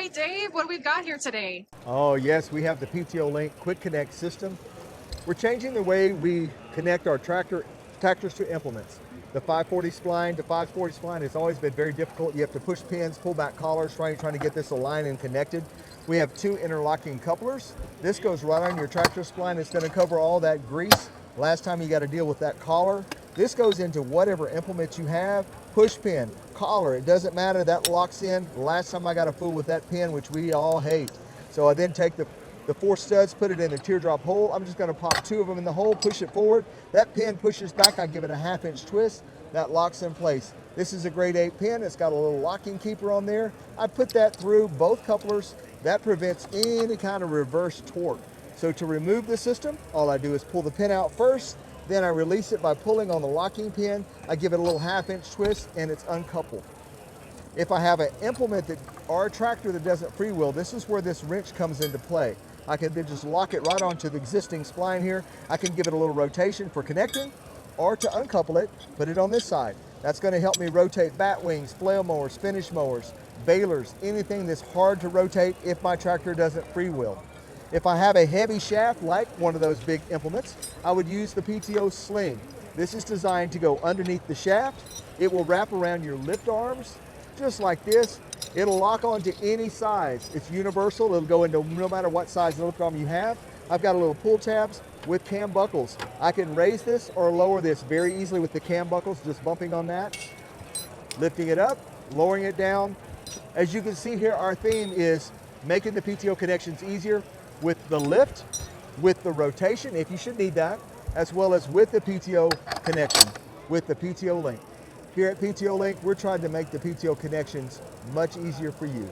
right, Dave, what do we've got here today? Oh yes, we have the PTO Link Quick-Connect system. We're changing the way we connect our tractors to implements. The 540 spline to 540 spline has always been very difficult. You have to push pins, pull back collars, trying to get this aligned and connected. We have 2 interlocking couplers. This goes right on your tractor spline. It's going to cover all that grease. Last time you got to deal with that collar. This goes into whatever implement you have. Push pin, collar, it doesn't matter, that locks in. Last time I got a fool with that pin, which we all hate. So I then take the 4 studs, put it in the teardrop hole. I'm just gonna pop 2 of them in the hole, push it forward. That pin pushes back, I give it a 1/2 inch twist, that locks in place. This is a grade 8 pin, it's got a little locking keeper on there. I put that through both couplers. That prevents any kind of reverse torque. So to remove the system, all I do is pull the pin out first, then I release it by pulling on the locking pin. I give it a little 1/2 inch twist and it's uncoupled. If I have an implement or a tractor that doesn't freewheel, this is where this wrench comes into play. I can then just lock it right onto the existing spline here. I can give it a little rotation for connecting, or to uncouple it, put it on this side. That's going to help me rotate bat wings, flail mowers, finish mowers, balers, anything that's hard to rotate if my tractor doesn't freewheel. If I have a heavy shaft like one of those big implements, I would use the PTO Sling. This is designed to go underneath the shaft. It will wrap around your lift arms, just like this. It'll lock onto any size. It's universal. It'll go into no matter what size lift arm you have. I've got a little pull tabs with cam buckles. I can raise this or lower this very easily with the cam buckles, just bumping on that. Lifting it up, lowering it down. As you can see here, our theme is making the PTO connections easier with the lift, with the rotation, if you should need that, as well as with the PTO connection, with the PTO Link. Here at PTO Link, we're trying to make the PTO connections much easier for you.